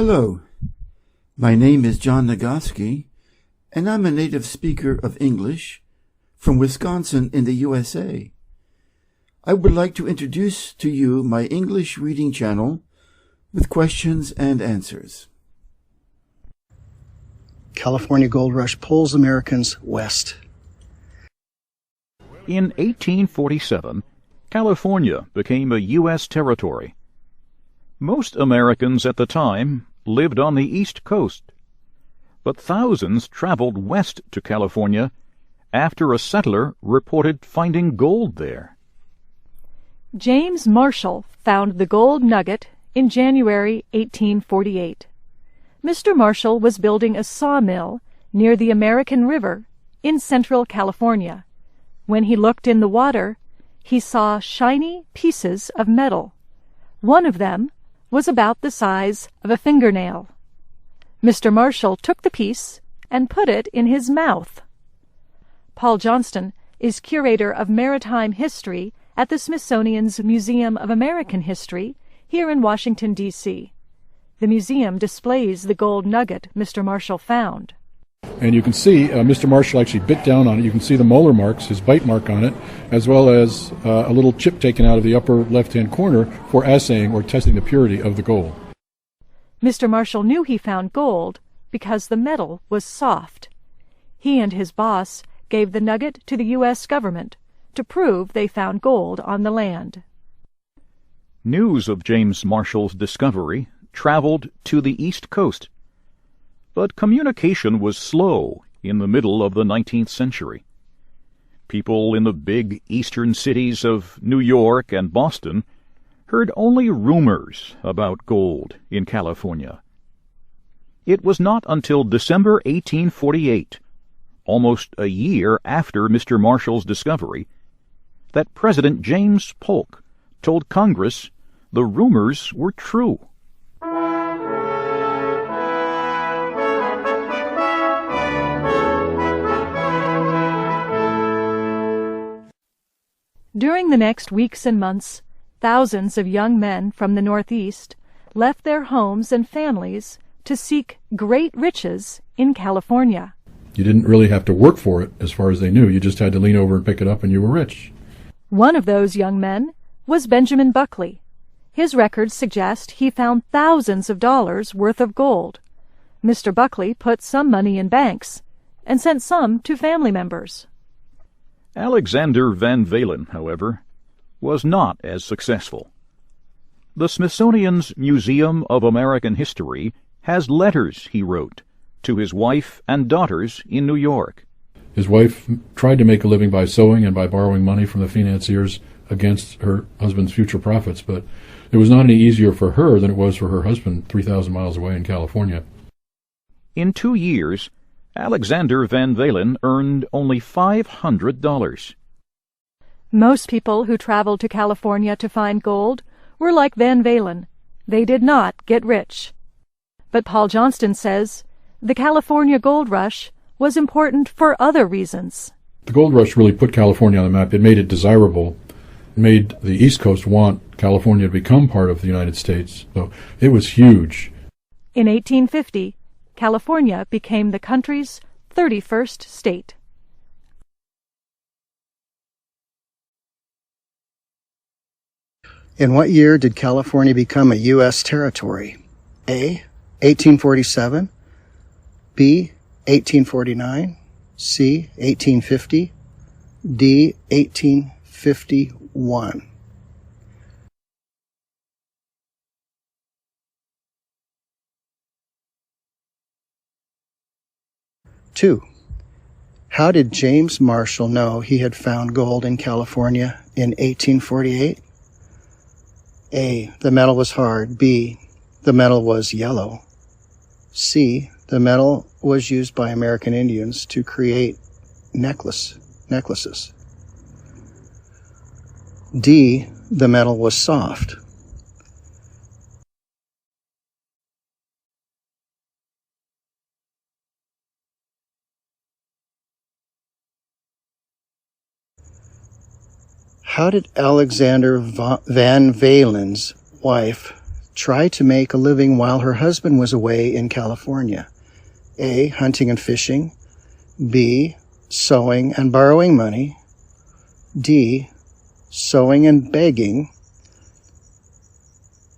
Hello, my name is John Nagoski, and I'm a native speaker of English from Wisconsin in the USA. I would like to introduce to you my English reading channel with questions and answers. California Gold Rush pulls Americans west. In 1847, California became a U.S. territory. Most Americans at the time lived on the East Coast, but thousands traveled west to California after a settler reported finding gold there. James Marshall found the gold nugget in January 1848. Mr. Marshall was building a sawmill near the American River in central California. When he looked in the water, he saw shiny pieces of metal. One of them was about the size of a fingernail. Mr. Marshall took the piece and put it in his mouth. Paul Johnston is curator of maritime history at the Smithsonian's Museum of American History here in Washington, D.C. The museum displays the gold nugget Mr. Marshall found. And you can see Mr. Marshall actually bit down on it. You can see the molar marks, his bite mark on it, as well as a little chip taken out of the upper left-hand corner for assaying or testing the purity of the gold. Mr. Marshall knew he found gold because the metal was soft. He and his boss gave the nugget to the U.S. government to prove they found gold on the land. News of James Marshall's discovery traveled to the East Coast, but communication was slow in the middle of the 19th century. People in the big eastern cities of New York and Boston heard only rumors about gold in California. It was not until December 1848, almost a year after Mr. Marshall's discovery, that President James Polk told Congress the rumors were true. During the next weeks and months, thousands of young men from the Northeast left their homes and families to seek great riches in California. You didn't really have to work for it as far as they knew. You just had to lean over and pick it up and you were rich. One of those young men was Benjamin Buckley. His records suggest he found thousands of dollars worth of gold. Mr. Buckley put some money in banks and sent some to family members. Alexander Van Valen, however, was not as successful. The Smithsonian's Museum of American History has letters he wrote to his wife and daughters in New York. His wife tried to make a living by sewing and by borrowing money from the financiers against her husband's future profits, but it was not any easier for her than it was for her husband 3,000 miles away in California. In 2 years, Alexander Van Valen earned only $500. Most people who traveled to California to find gold were like Van Valen. They did not get rich. But Paul Johnston says the California gold rush was important for other reasons. The gold rush really put California on the map. It made it desirable. It made the East Coast want California to become part of the United States. So it was huge. In 1850, California became the country's 31st state. In what year did California become a U.S. territory? A. 1847, B. 1849, C. 1850, D. 1851. Two. How did James Marshall know he had found gold in California in 1848? A. The metal was hard. B. The metal was yellow. C. The metal was used by American Indians to create necklaces. D. The metal was soft. How did Alexander Van Valen's wife tried to make a living while her husband was away in California? A, hunting and fishing. B, sewing and borrowing money. D, sewing and begging.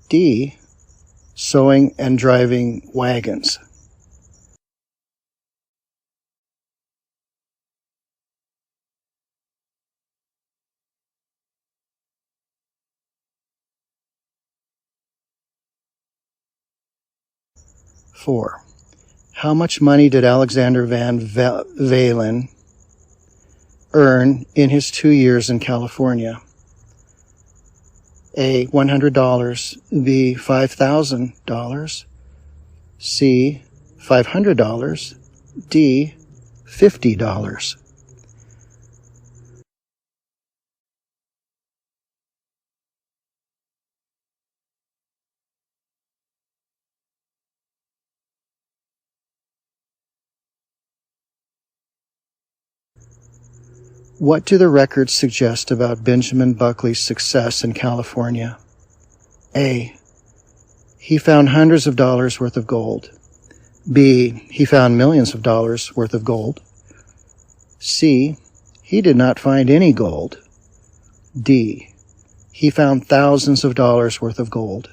D, sewing and driving wagons. Four. How much money did Alexander Van Valen earn in his 2 years in California? A, $100. B, $5,000. C, $500. D, $50. What do the records suggest about Benjamin Buckley's success in California? A, he found hundreds of dollars worth of gold. B, he found millions of dollars worth of gold. C, he did not find any gold. D, he found thousands of dollars worth of gold.